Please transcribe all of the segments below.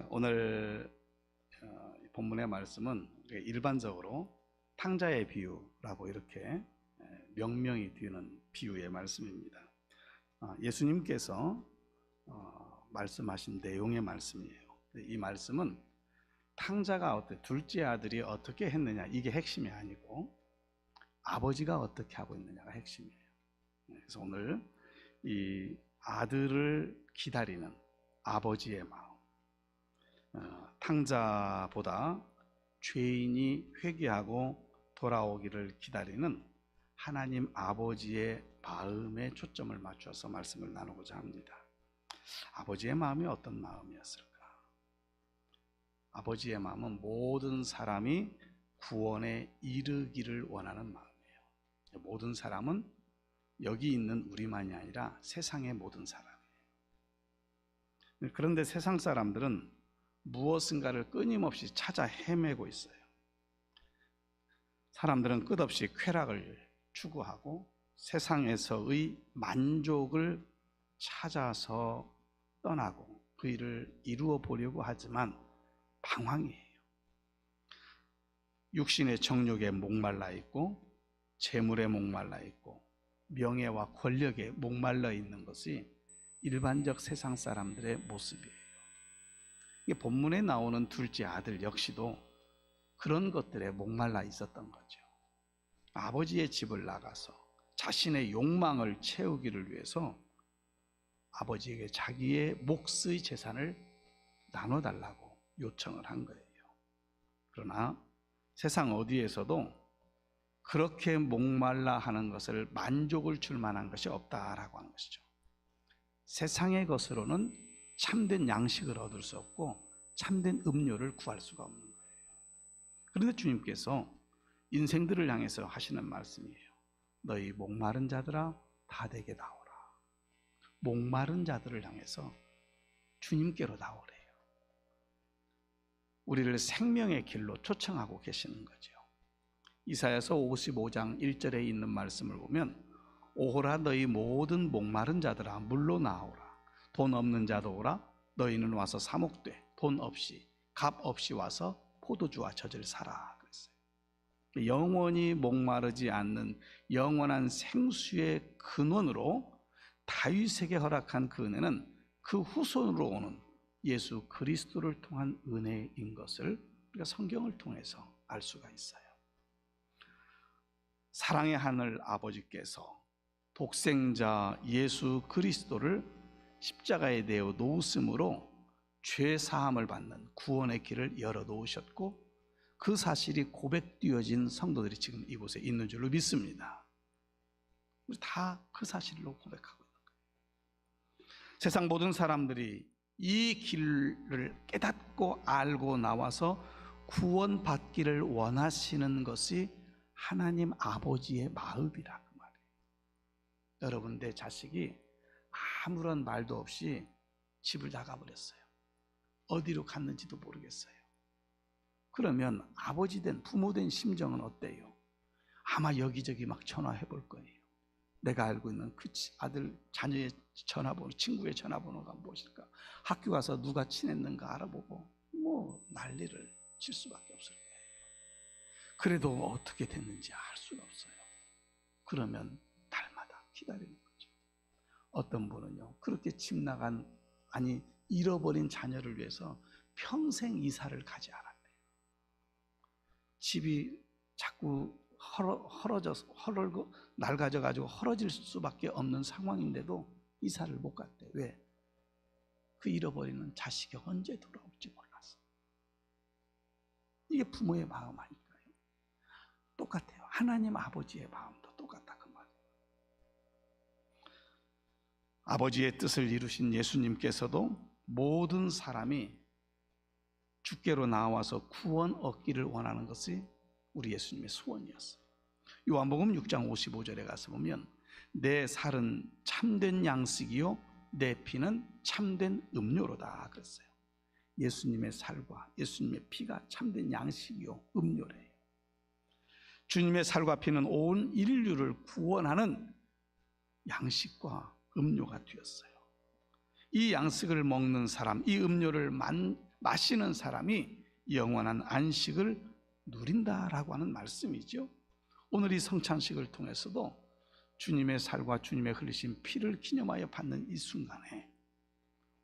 오늘 본문의 말씀은 일반적으로 탕자의 비유라고 이렇게 명명이 되는 비유의 말씀입니다. 예수님께서 말씀하신 내용의 말씀이에요. 이 말씀은 탕자가 둘째 아들이 어떻게 했느냐, 이게 핵심이 아니고 아버지가 어떻게 하고 있느냐가 핵심이에요. 그래서 오늘 이 아들을 기다리는 아버지의 마음, 탕자보다 죄인이 회개하고 돌아오기를 기다리는 하나님 아버지의 마음에 초점을 맞춰서 말씀을 나누고자 합니다. 아버지의 마음이 어떤 마음이었을까? 아버지의 마음은 모든 사람이 구원에 이르기를 원하는 마음이에요. 모든 사람은 여기 있는 우리만이 아니라 세상의 모든 사람이에요. 그런데 세상 사람들은 무엇인가를 끊임없이 찾아 헤매고 있어요. 사람들은 끝없이 쾌락을 추구하고 세상에서의 만족을 찾아서 떠나고 그 일을 이루어 보려고 하지만 방황이에요. 육신의 정욕에 목말라 있고 재물에 목말라 있고 명예와 권력에 목말라 있는 것이 일반적 세상 사람들의 모습이에요. 본문에 나오는 둘째 아들 역시도 그런 것들에 목말라 있었던 거죠. 아버지의 집을 나가서 자신의 욕망을 채우기를 위해서 아버지에게 자기의 몫의 재산을 나눠달라고 요청을 한 거예요. 그러나 세상 어디에서도 그렇게 목말라 하는 것을 만족을 줄 만한 것이 없다라고 하는 것이죠. 세상의 것으로는 참된 양식을 얻을 수 없고 참된 음료를 구할 수가 없는 거예요. 그런데 주님께서 인생들을 향해서 하시는 말씀이에요. 너희 목마른 자들아 다 내게 나오라. 목마른 자들을 향해서 주님께로 나오래요. 우리를 생명의 길로 초청하고 계시는 거죠. 이사야서 55장 1절에 있는 말씀을 보면 오호라 너희 모든 목마른 자들아 물로 나오라. 돈 없는 자도 오라. 너희는 와서 사목되 돈 없이 값 없이 와서 포도주와 젖을 사라 그랬어요. 영원히 목마르지 않는 영원한 생수의 근원으로 다윗에게 허락한 그 은혜는 그 후손으로 오는 예수 그리스도를 통한 은혜인 것을 우리가 성경을 통해서 알 수가 있어요. 사랑의 하늘 아버지께서 독생자 예수 그리스도를 십자가에 내어 놓으심으로 죄 사함을 받는 구원의 길을 열어 놓으셨고 그 사실이 고백되어진 성도들이 지금 이곳에 있는 줄로 믿습니다. 우리 다 그 사실로 고백하고 있는 거예요. 세상 모든 사람들이 이 길을 깨닫고 알고 나와서 구원받기를 원하시는 것이 하나님 아버지의 마음이라 그 말이에요. 여러분 내 자식이 아무런 말도 없이 집을 나가버렸어요. 어디로 갔는지도 모르겠어요. 그러면 아버지 된 부모 된 심정은 어때요? 아마 여기저기 막 전화해 볼 거예요. 내가 알고 있는 그 아들 자녀의 전화번호, 친구의 전화번호가 무엇일까? 학교 가서 누가 친했는가 알아보고 뭐 난리를 칠 수밖에 없을 거예요. 그래도 어떻게 됐는지 알 수가 없어요. 그러면 날마다 기다리는 거죠. 어떤 분은요 그렇게 집 나간 잃어버린 자녀를 위해서 평생 이사를 가지 않았대요. 집이 자꾸 낡아져가지고 헐어질 수밖에 없는 상황인데도 이사를 못 갔대. 왜? 그 잃어버리는 자식이 언제 돌아올지 몰랐어. 이게 부모의 마음 아닐까요? 똑같아요. 하나님 아버지의 마음도 똑같다 그 말이에요. 아버지의 뜻을 이루신 예수님께서도 모든 사람이 주께로 나와서 구원 얻기를 원하는 것이 우리 예수님의 소원이었어요. 요한복음 6장 55절에 가서 보면 내 살은 참된 양식이요 내 피는 참된 음료로다 그랬어요. 예수님의 살과 예수님의 피가 참된 양식이요 음료래요. 주님의 살과 피는 온 인류를 구원하는 양식과 음료가 되었어요. 이 양식을 먹는 사람, 이 음료를 마시는 사람이 영원한 안식을 누린다라고 하는 말씀이죠. 오늘 이 성찬식을 통해서도 주님의 살과 주님의 흘리신 피를 기념하여 받는 이 순간에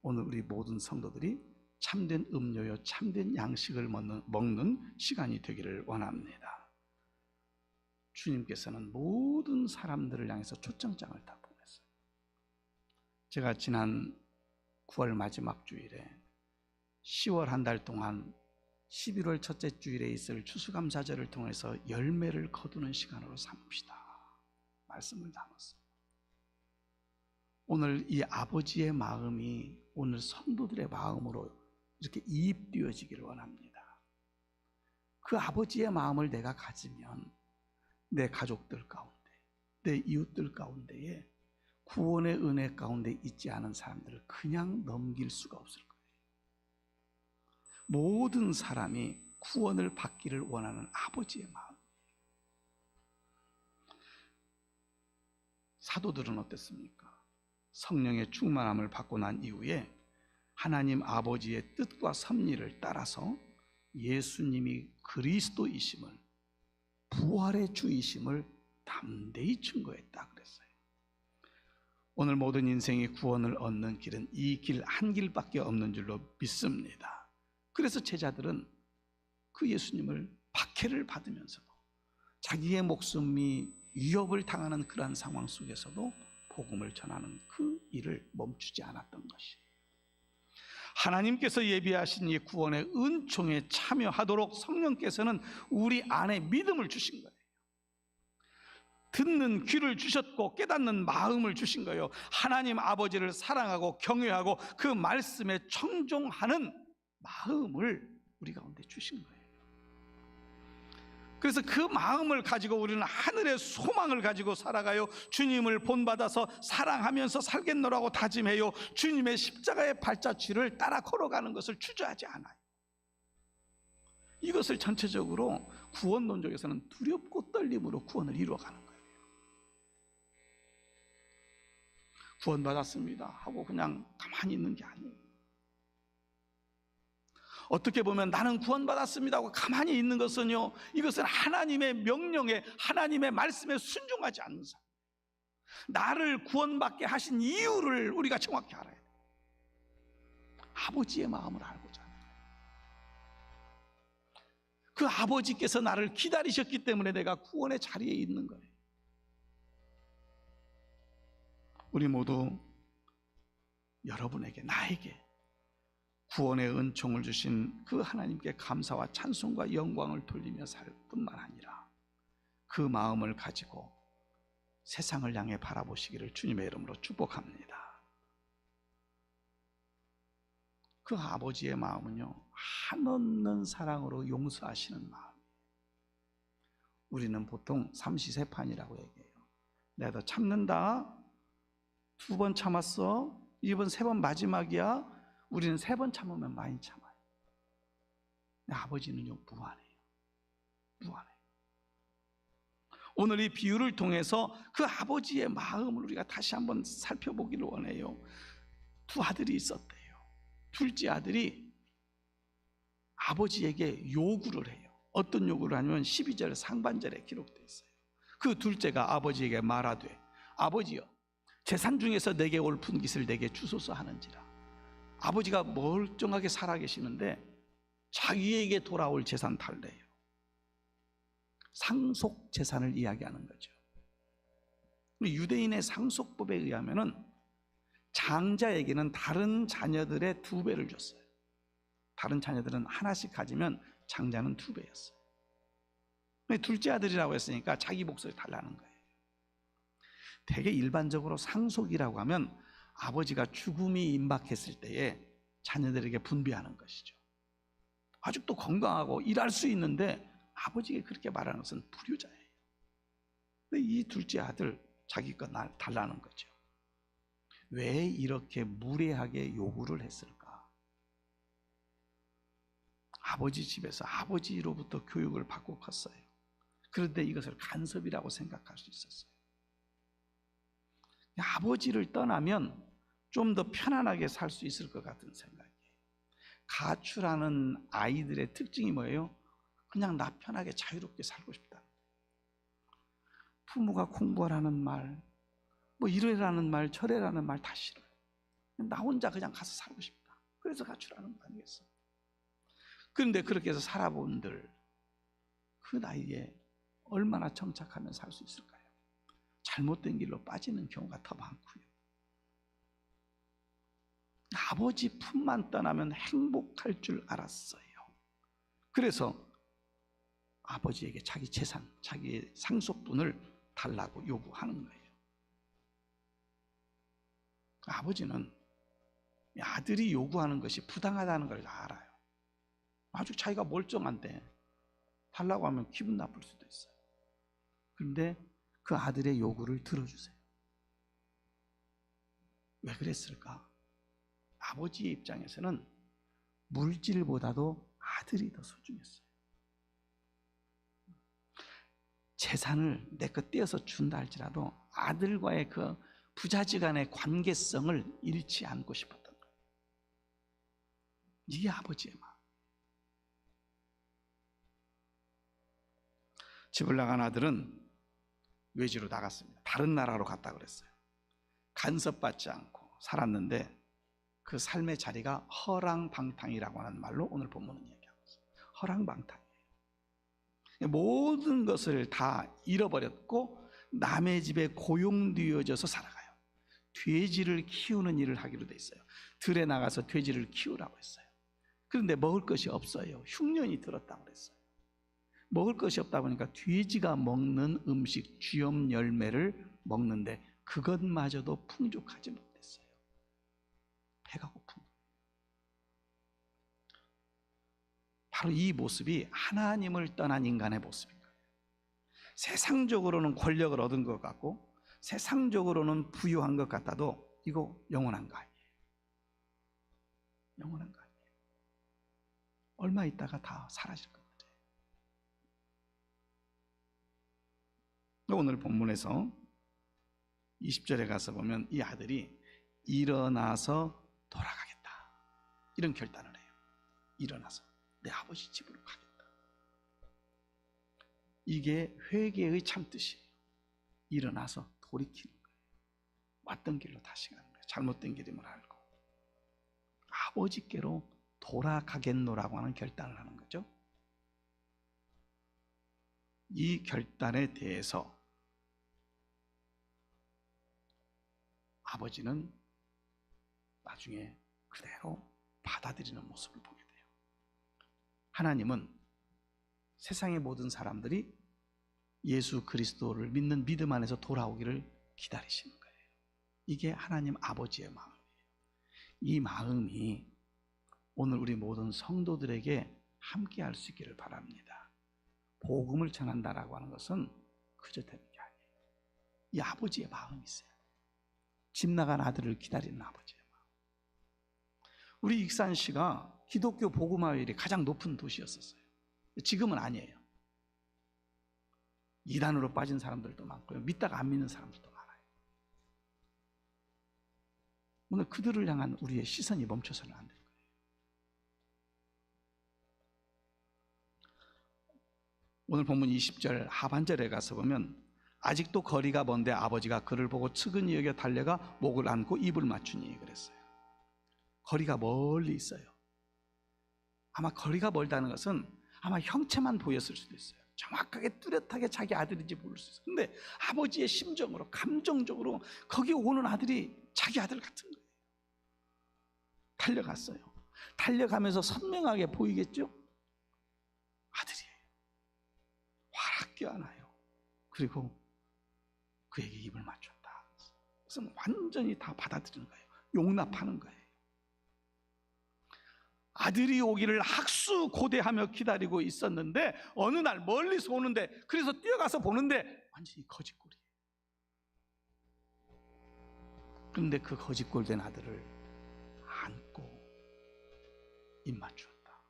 오늘 우리 모든 성도들이 참된 음료요 참된 양식을 먹는 시간이 되기를 원합니다. 주님께서는 모든 사람들을 향해서 초청장을 다 보냈어요. 제가 지난 9월 마지막 주일에 10월 한 달 동안 11월 첫째 주일에 있을 추수감사절을 통해서 열매를 거두는 시간으로 삼읍시다 말씀을 나눴어요. 오늘 이 아버지의 마음이 오늘 성도들의 마음으로 이렇게 이입되어지기를 원합니다. 그 아버지의 마음을 내가 가지면 내 가족들 가운데, 내 이웃들 가운데에 구원의 은혜 가운데 있지 않은 사람들을 그냥 넘길 수가 없을 거예요. 모든 사람이 구원을 받기를 원하는 아버지의 마음. 사도들은 어땠습니까? 성령의 충만함을 받고 난 이후에 하나님 아버지의 뜻과 섭리를 따라서 예수님이 그리스도이심을, 부활의 주이심을 담대히 증거했다 그랬어요. 오늘 모든 인생이 구원을 얻는 길은 이 길 한 길밖에 없는 줄로 믿습니다. 그래서 제자들은 그 예수님을 박해를 받으면서도 자기의 목숨이 위협을 당하는 그러한 상황 속에서도 복음을 전하는 그 일을 멈추지 않았던 것이에요. 하나님께서 예비하신 이 구원의 은총에 참여하도록 성령께서는 우리 안에 믿음을 주신 거예요. 듣는 귀를 주셨고 깨닫는 마음을 주신 거예요. 하나님 아버지를 사랑하고 경외하고 그 말씀에 청종하는 마음을 우리 가운데 주신 거예요. 그래서 그 마음을 가지고 우리는 하늘의 소망을 가지고 살아가요. 주님을 본받아서 사랑하면서 살겠노라고 다짐해요. 주님의 십자가의 발자취를 따라 걸어가는 것을 주저하지 않아요. 이것을 전체적으로 구원론적에서는 두렵고 떨림으로 구원을 이루어가는 거예요. 구원받았습니다 하고 그냥 가만히 있는 게 아니에요. 어떻게 보면 나는 구원받았습니다 하고 가만히 있는 것은요, 이것은 하나님의 명령에, 하나님의 말씀에 순종하지 않는 사람. 나를 구원받게 하신 이유를 우리가 정확히 알아야 돼요. 아버지의 마음을 알고자 하는 거예요. 그 아버지께서 나를 기다리셨기 때문에 내가 구원의 자리에 있는 거예요. 우리 모두 여러분에게, 나에게 구원의 은총을 주신 그 하나님께 감사와 찬송과 영광을 돌리며 살 뿐만 아니라 그 마음을 가지고 세상을 향해 바라보시기를 주님의 이름으로 축복합니다. 그 아버지의 마음은요, 한없는 사랑으로 용서하시는 마음. 우리는 보통 삼시세판이라고 얘기해요. 내가 더 참는다. 2번 참았어. 이번 3번 마지막이야. 우리는 3번 참으면 많이 참아요. 근데 아버지는요, 무한해요. 무한해요. 오늘 이 비유를 통해서 그 아버지의 마음을 우리가 다시 한번 살펴보기를 원해요. 2 아들이 있었대요. 둘째 아들이 아버지에게 요구를 해요. 어떤 요구를 하냐면 12절 상반절에 기록되어 있어요. 그 둘째가 아버지에게 말하되, 아버지여, 재산 중에서 내게 옳은 것을 내게 주소서 하는지라. 아버지가 멀쩡하게 살아계시는데 자기에게 돌아올 재산 달래요. 상속 재산을 이야기하는 거죠. 유대인의 상속법에 의하면은 장자에게는 다른 자녀들의 2배를 줬어요. 다른 자녀들은 하나씩 가지면 장자는 2배였어요. 둘째 아들이라고 했으니까 자기 몫을 달라는 거예요. 되게 일반적으로 상속이라고 하면 아버지가 죽음이 임박했을 때에 자녀들에게 분배하는 것이죠. 아직도 건강하고 일할 수 있는데 아버지에게 그렇게 말하는 것은 불효자예요. 근데 이 둘째 아들 자기 것 달라는 거죠. 왜 이렇게 무례하게 요구를 했을까? 아버지 집에서 아버지로부터 교육을 받고 컸어요. 그런데 이것을 간섭이라고 생각할 수 있었어요. 아버지를 떠나면 좀 더 편안하게 살 수 있을 것 같은 생각이에요. 가출하는 아이들의 특징이 뭐예요? 그냥 나 편하게 자유롭게 살고 싶다. 부모가 공부하라는 말, 뭐 이래라는 말, 저래라는 말 다 싫어요. 나 혼자 그냥 가서 살고 싶다. 그래서 가출하는 거 아니겠어요? 그런데 그렇게 해서 살아본들 그 나이에 얼마나 정착하면 살 수 있을까요? 잘못된 길로 빠지는 경우가 더 많고요. 아버지 품만 떠나면 행복할 줄 알았어요. 그래서 아버지에게 자기 재산, 자기의 상속분을 달라고 요구하는 거예요. 아버지는 아들이 요구하는 것이 부당하다는 걸 알아요. 아주 자기가 멀쩡한데 달라고 하면 기분 나쁠 수도 있어요. 그런데 그 아들의 요구를 들어주세요. 왜 그랬을까? 아버지의 입장에서는 물질보다도 아들이 더 소중했어요. 재산을 내것 떼어서 준다 할지라도 아들과의 그 부자지간의 관계성을 잃지 않고 싶었던 거예요. 이게 아버지의 마음. 집을 나간 아들은 외지로 나갔습니다. 다른 나라로 갔다 그랬어요. 간섭받지 않고 살았는데 그 삶의 자리가 허랑방탕이라고 하는 말로 오늘 본문은 얘기하고 있어요. 허랑방탕이에요. 모든 것을 다 잃어버렸고 남의 집에 고용되어져서 살아가요. 돼지를 키우는 일을 하기로 돼 있어요. 들에 나가서 돼지를 키우라고 했어요. 그런데 먹을 것이 없어요. 흉년이 들었다고 그랬어요. 먹을 것이 없다 보니까 돼지가 먹는 음식, 쥐염 열매를 먹는데 그것마저도 풍족하지 못했어요. 배가 고픈 거예요. 바로 이 모습이 하나님을 떠난 인간의 모습인 거예요. 세상적으로는 권력을 얻은 것 같고 세상적으로는 부유한 것 같아도 이거 영원한 거 아니에요. 영원한 거 아니에요. 얼마 있다가 다 사라질 겁니다. 오늘 본문에서 20절에 가서 보면 이 아들이 일어나서 돌아가겠다 이런 결단을 해요. 일어나서 내 아버지 집으로 가겠다. 이게 회개의 참뜻이에요. 일어나서 돌이키는 거예요. 왔던 길로 다시 가는 거예요. 잘못된 길임을 알고 아버지께로 돌아가겠노라고 하는 결단을 하는 거죠. 이 결단에 대해서 아버지는 나중에 그대로 받아들이는 모습을 보게 돼요. 하나님은 세상의 모든 사람들이 예수 그리스도를 믿는 믿음 안에서 돌아오기를 기다리시는 거예요. 이게 하나님 아버지의 마음이에요. 이 마음이 오늘 우리 모든 성도들에게 함께 할 수 있기를 바랍니다. 복음을 전한다라고 하는 것은 그저 되는 게 아니에요. 이 아버지의 마음이 있어요. 집 나간 아들을 기다리는 아버지의 마음. 우리 익산시가 기독교 복음화율이 가장 높은 도시였었어요. 지금은 아니에요. 이단으로 빠진 사람들도 많고요. 믿다가 안 믿는 사람들도 많아요. 오늘 그들을 향한 우리의 시선이 멈춰서는 안 돼요. 오늘 본문 20절 하반절에 가서 보면 아직도 거리가 먼데 아버지가 그를 보고 측은히 여겨 달려가 목을 안고 입을 맞추니 그랬어요. 거리가 멀리 있어요. 아마 거리가 멀다는 것은 아마 형체만 보였을 수도 있어요. 정확하게 뚜렷하게 자기 아들인지 모를 수 있어요. 근데 아버지의 심정으로 감정적으로 거기 오는 아들이 자기 아들 같은 거예요. 달려갔어요. 달려가면서 선명하게 보이겠죠? 아들이에요. 확 껴안아요. 그리고 그에게 입을 맞췄다. 그래서 완전히 다 받아들이는 거예요. 용납하는 거예요. 아들이 오기를 학수고대하며 기다리고 있었는데 어느 날 멀리서 오는데 그래서 뛰어가서 보는데 완전히 거짓골이에요. 그런데 그 거짓골 된 아들을 안고 입 맞추었다.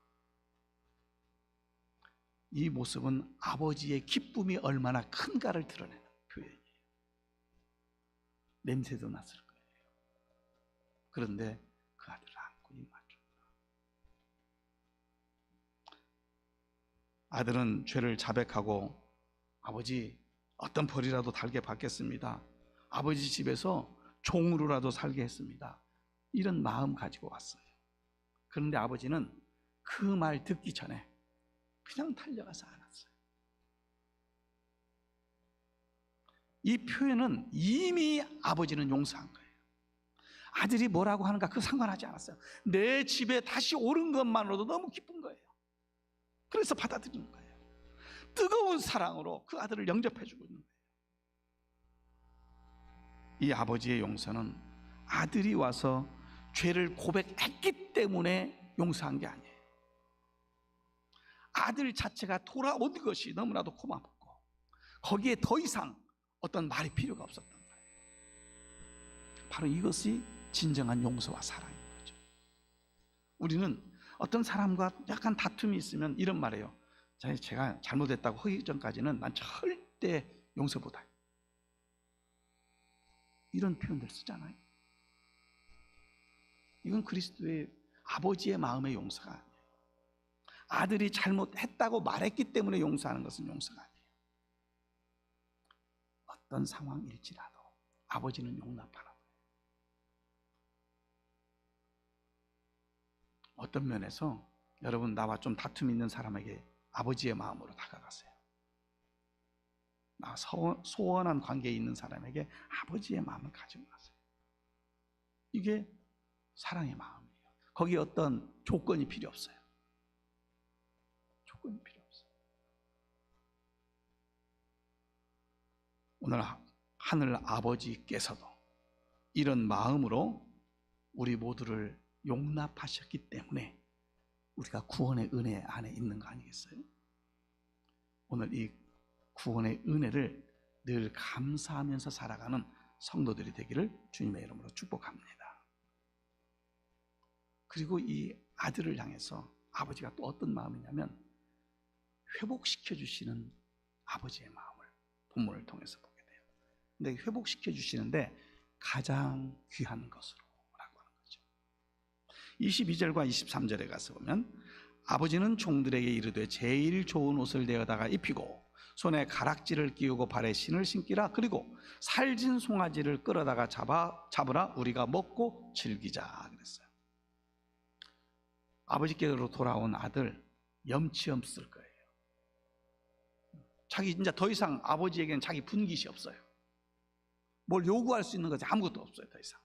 이 모습은 아버지의 기쁨이 얼마나 큰가를 드러내는 표현이에요. 냄새도 났을 거예요. 그런데 그 아들을 안고 입맞춘다. 아들은 죄를 자백하고 아버지 어떤 벌이라도 달게 받겠습니다. 아버지 집에서 종으로라도 살게 했습니다. 이런 마음 가지고 왔어요. 그런데 아버지는 그 말 듣기 전에 그냥 달려가서 안았어요. 이 표현은 이미 아버지는 용서한 거예요. 아들이 뭐라고 하는가 그 상관하지 않았어요. 내 집에 다시 오른 것만으로도 너무 기쁜 거예요. 그래서 받아들이는 거예요. 뜨거운 사랑으로 그 아들을 영접해 주고 있는 거예요. 이 아버지의 용서는 아들이 와서 죄를 고백했기 때문에 용서한 게 아니에요. 아들 자체가 돌아온 것이 너무나도 고맙고 거기에 더 이상 어떤 말이 필요가 없었던 거예요. 바로 이것이 진정한 용서와 사랑인 거죠. 우리는 어떤 사람과 약간 다툼이 있으면 이런 말이에요. 제가 잘못했다고 하기 전까지는 난 절대 용서 못해. 이런 표현들 쓰잖아요. 이건 그리스도의 아버지의 마음의 용서가 아니에요. 아들이 잘못했다고 말했기 때문에 용서하는 것은 용서가 아니에요. 어떤 상황일지라도 아버지는 용납하는 거예요. 어떤 면에서 여러분 나와 좀 다툼 있는 사람에게 아버지의 마음으로 다가가세요. 나 소원한 관계에 있는 사람에게 아버지의 마음을 가지고 가세요. 이게 사랑의 마음이에요. 거기에 어떤 조건이 필요 없어요. 조건이 필요 없어요. 오늘 하늘 아버지께서도 이런 마음으로 우리 모두를 용납하셨기 때문에 우리가 구원의 은혜 안에 있는 거 아니겠어요? 오늘 이 구원의 은혜를 늘 감사하면서 살아가는 성도들이 되기를 주님의 이름으로 축복합니다. 그리고 이 아들을 향해서 아버지가 또 어떤 마음이냐면 회복시켜 주시는 아버지의 마음을 본문을 통해서 보게 돼요. 근데 회복시켜 주시는데 가장 귀한 것으로 라고 하는 거죠. 22절과 23절에 가서 보면 아버지는 종들에게 이르되 제일 좋은 옷을 내어다가 입히고 손에 가락지를 끼우고 발에 신을 신기라. 그리고 살진 송아지를 끌어다가 잡으라. 우리가 먹고 즐기자 그랬어요. 아버지께로 돌아온 아들 염치 없을 거예요. 자기 이제 더 이상 아버지에게는 자기 분깃이 없어요. 뭘 요구할 수 있는 것이 아무것도 없어요. 더 이상.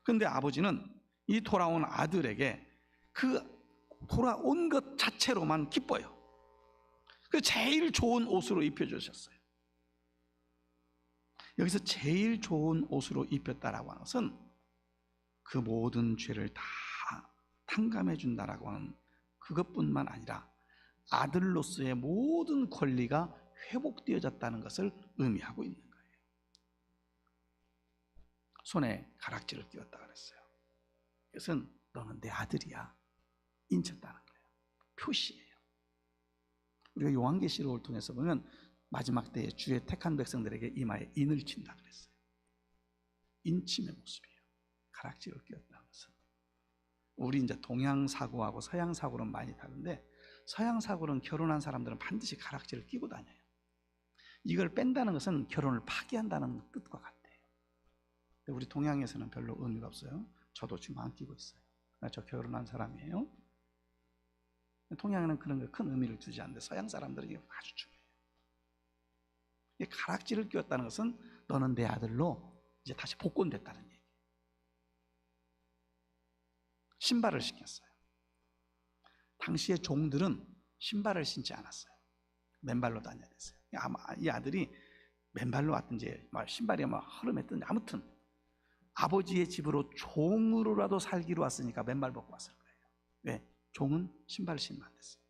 그런데 아버지는 이 돌아온 아들에게 그 돌아온 것 자체로만 기뻐요. 그 제일 좋은 옷으로 입혀주셨어요. 여기서 제일 좋은 옷으로 입혔다라고 하는 것은 그 모든 죄를 다 탕감해 준다라고 하는 그것뿐만 아니라 아들로서의 모든 권리가 회복되어졌다는 것을 의미하고 있는 거예요. 손에 가락지를 끼웠다 그랬어요. 이것은 너는 내 아들이야 인쳤다는 거예요. 표시예요. 우리가 요한계시록을 통해서 보면 마지막 때에 주의 택한 백성들에게 이마에 인을 친다 그랬어요. 인침의 모습이에요. 가락지를 끼웠다는 것은. 우리 이제 동양 사고하고 서양 사고는 많이 다른데 서양 사고는 결혼한 사람들은 반드시 가락지를 끼고 다녀요. 이걸 뺀다는 것은 결혼을 파기한다는 뜻과 같아요. 근데 우리 동양에서는 별로 의미가 없어요. 저도 지금 안 끼고 있어요. 저 결혼한 사람이에요. 동양에는 그런 거 큰 의미를 두지 않는데 서양 사람들은 이게 아주 중요해요. 이 가락지를 끼웠다는 것은 너는 내 아들로 이제 다시 복권됐다는 얘기예요. 신발을 신겼어요. 당시의 종들은 신발을 신지 않았어요. 맨발로 다녀야 됐어요. 아마 이 아들이 맨발로 왔든지 신발이 막 허름했든지 아무튼 아버지의 집으로 종으로라도 살기로 왔으니까 맨발 벗고 왔을 거예요. 왜? 종은 신발을 신으면 안 됐어요.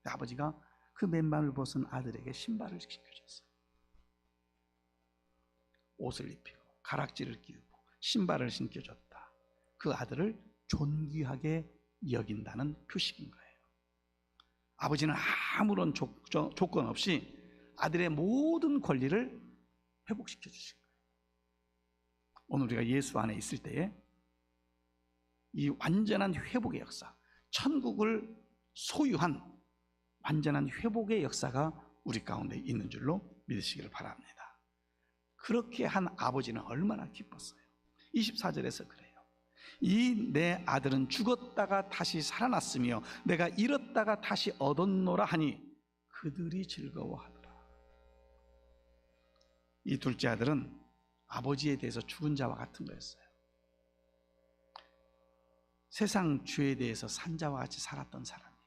아버지가 그 맨발을 벗은 아들에게 신발을 신겨줬어요. 옷을 입히고 가락지를 끼우고 신발을 신겨줬다. 그 아들을 존귀하게 여긴다는 표식인 거예요. 아버지는 아무런 조건 없이 아들의 모든 권리를 회복시켜 주신 거예요. 오늘 우리가 예수 안에 있을 때에 이 완전한 회복의 역사, 천국을 소유한 완전한 회복의 역사가 우리 가운데 있는 줄로 믿으시기를 바랍니다. 그렇게 한 아버지는 얼마나 기뻤어요. 24절에서 그래요. 이 내 아들은 죽었다가 다시 살아났으며 내가 잃었다가 다시 얻었노라 하니 그들이 즐거워하더라. 이 둘째 아들은 아버지에 대해서 죽은 자와 같은 거였어요. 세상 죄에 대해서 산 자와 같이 살았던 사람이에요.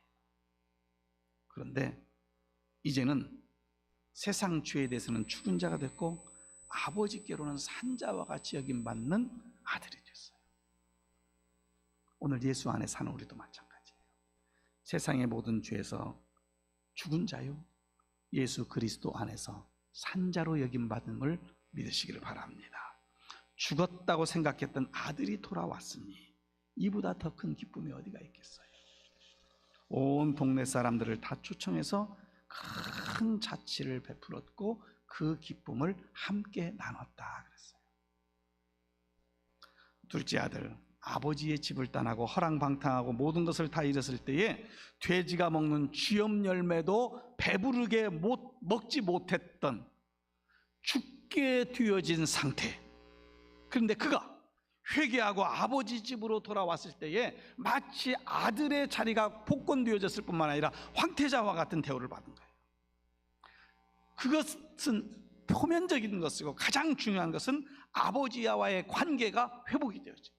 그런데 이제는 세상 죄에 대해서는 죽은 자가 됐고 아버지께로는 산 자와 같이 여김받는 아들이 됐어요. 오늘 예수 안에 사는 우리도 마찬가지예요. 세상의 모든 죄에서 죽은 자요, 예수 그리스도 안에서 산 자로 여김받음을 믿으시기를 바랍니다. 죽었다고 생각했던 아들이 돌아왔으니 이보다 더 큰 기쁨이 어디가 있겠어요. 온 동네 사람들을 다 초청해서 큰 잔치를 베풀었고 그 기쁨을 함께 나눴다 그랬어요. 둘째 아들, 아버지의 집을 떠나고 허랑방탕하고 모든 것을 다 잃었을 때에 돼지가 먹는 쥐염 열매도 배부르게 먹지 못했던 죽게 되어진 상태. 그런데 그가 회개하고 아버지 집으로 돌아왔을 때에 마치 아들의 자리가 복권되어졌을 뿐만 아니라 황태자와 같은 대우를 받은 거예요. 그것은 표면적인 것이고 가장 중요한 것은 아버지와의 관계가 회복이 되어진 거예요.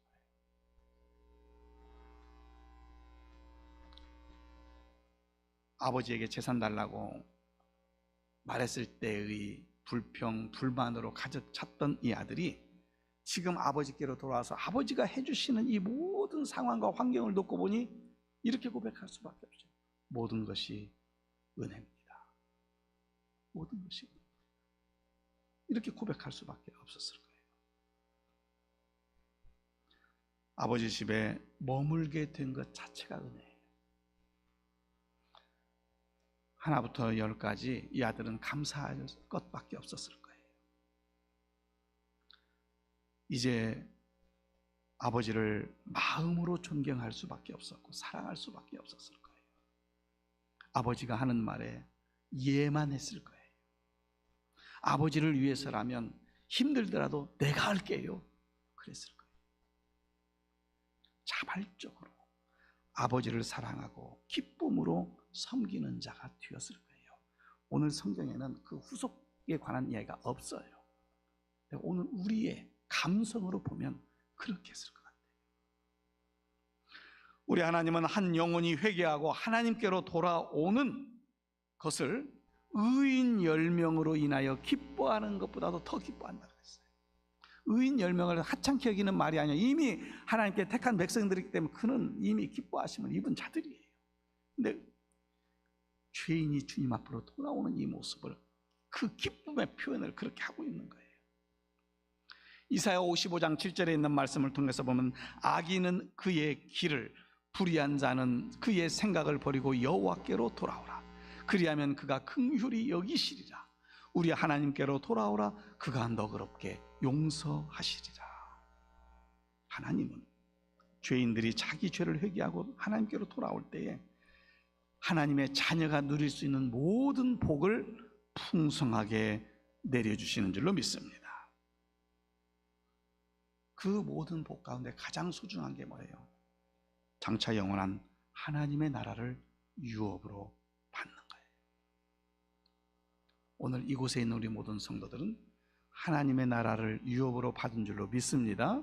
아버지에게 재산 달라고 말했을 때의 불평, 불만으로 가득 찼던 이 아들이 지금 아버지께로 돌아와서 아버지가 해주시는 이 모든 상황과 환경을 놓고 보니 이렇게 고백할 수밖에 없죠. 모든 것이 은혜입니다. 모든 것이 이렇게 고백할 수밖에 없었을 거예요. 아버지 집에 머물게 된 것 자체가 은혜예요. 하나부터 10까지 이 아들은 감사할 것밖에 없었을 거예요. 이제 아버지를 마음으로 존경할 수밖에 없었고 사랑할 수밖에 없었을 거예요. 아버지가 하는 말에 이해만 했을 거예요. 아버지를 위해서라면 힘들더라도 내가 할게요 그랬을 거예요. 자발적으로 아버지를 사랑하고 기쁨으로 섬기는 자가 되었을 거예요. 오늘 성경에는 그 후속에 관한 이야기가 없어요. 오늘 우리의 감성으로 보면 그렇게 했을 것 같아요. 우리 하나님은 한 영혼이 회개하고 하나님께로 돌아오는 것을 의인 10명으로 인하여 기뻐하는 것보다도 더 기뻐한다 그랬어요. 의인 10명을 하찮게 여기는 말이 아니에요. 이미 하나님께 택한 백성들이기 때문에 그는 이미 기뻐하심을 입은 자들이에요. 근데 죄인이 주님 앞으로 돌아오는 이 모습을 그 기쁨의 표현을 그렇게 하고 있는 거예요. 이사야 55장 7절에 있는 말씀을 통해서 보면 악인은 그의 길을, 불의한 자는 그의 생각을 버리고 여호와께로 돌아오라. 그리하면 그가 긍휼히 여기시리라. 우리 하나님께로 돌아오라. 그가 너그럽게 용서하시리라. 하나님은 죄인들이 자기 죄를 회개하고 하나님께로 돌아올 때에 하나님의 자녀가 누릴 수 있는 모든 복을 풍성하게 내려주시는 줄로 믿습니다. 그 모든 복 가운데 가장 소중한 게 뭐예요? 장차 영원한 하나님의 나라를 유업으로 받는 거예요. 오늘 이곳에 있는 우리 모든 성도들은 하나님의 나라를 유업으로 받은 줄로 믿습니다.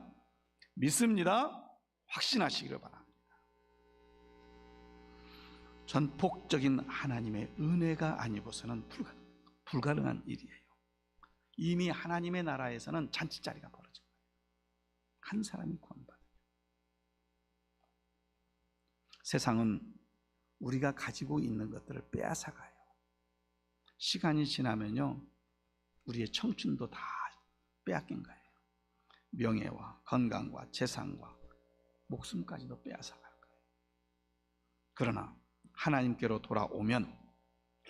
믿습니다. 확신하시기를 바랍니다. 전폭적인 하나님의 은혜가 아니고서는 불가능한 일이에요. 이미 하나님의 나라에서는 잔치자리가 벌어져요. 한 사람이 구원받아요. 세상은 우리가 가지고 있는 것들을 빼앗아가요. 시간이 지나면요, 우리의 청춘도 다 빼앗긴 거예요. 명예와 건강과 재산과 목숨까지도 빼앗아갈 거예요. 그러나 하나님께로 돌아오면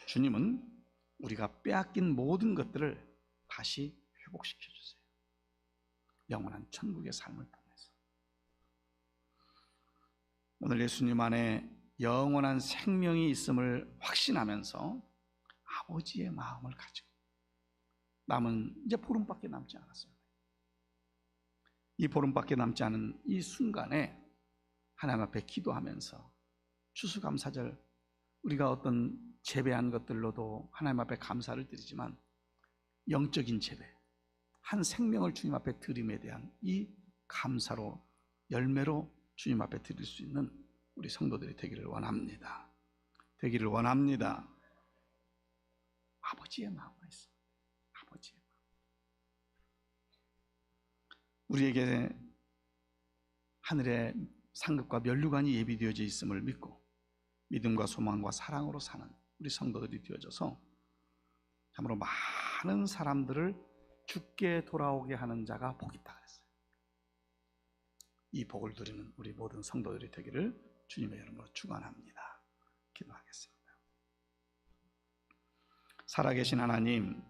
주님은 우리가 빼앗긴 모든 것들을 다시 회복시켜 주세요. 영원한 천국의 삶을 통해서. 오늘 예수님 안에 영원한 생명이 있음을 확신하면서 아버지의 마음을 가지고 남은 이제 보름밖에 남지 않았어요. 이 보름밖에 남지 않은 이 순간에 하나님 앞에 기도하면서 추수감사절, 우리가 어떤 재배한 것들로도 하나님 앞에 감사를 드리지만 영적인 재배, 한 생명을 주님 앞에 드림에 대한 이 감사로, 열매로 주님 앞에 드릴 수 있는 우리 성도들이 되기를 원합니다. 되기를 원합니다. 아버지의 마음이 있어. 아버지의 마음. 우리에게 하늘의 상급과 면류관이 예비되어져 있음을 믿고 믿음과 소망과 사랑으로 사는 우리 성도들이 되어져서 참으로 많은 사람들을 주께 돌아오게 하는 자가 복이 있다 그랬어요. 이 복을 누리는 우리 모든 성도들이 되기를 주님의 이름으로 축원합니다. 기도하겠습니다. 살아계신 하나님,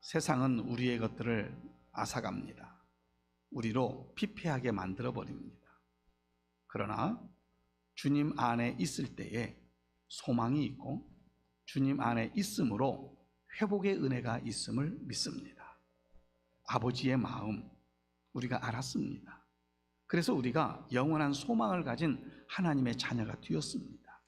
세상은 우리의 것들을 앗아갑니다. 우리로 피폐하게 만들어버립니다. 그러나 주님 안에 있을 때에 소망이 있고 주님 안에 있음으로 회복의 은혜가 있음을 믿습니다. 아버지의 마음 우리가 알았습니다. 그래서 우리가 영원한 소망을 가진 하나님의 자녀가 되었습니다.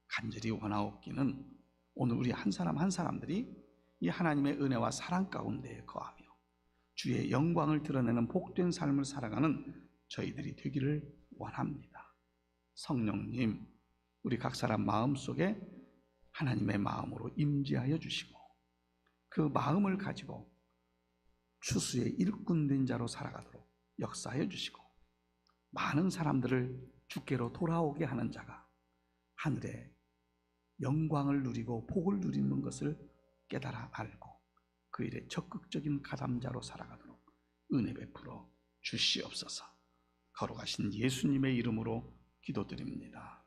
간절히 원하옵기는 오늘 우리 한 사람 한 사람들이 이 하나님의 은혜와 사랑 가운데 거하며 주의 영광을 드러내는 복된 삶을 살아가는 저희들이 되기를 원합니다. 성령님, 우리 각 사람 마음속에 하나님의 마음으로 임재하여 주시고 그 마음을 가지고 추수의 일꾼된 자로 살아가도록 역사하여 주시고 많은 사람들을 주께로 돌아오게 하는 자가 하늘의 영광을 누리고 복을 누리는 것을 깨달아 알고 그 일에 적극적인 가담자로 살아가도록 은혜 베풀어 주시옵소서. 거룩하신 예수님의 이름으로 기도드립니다.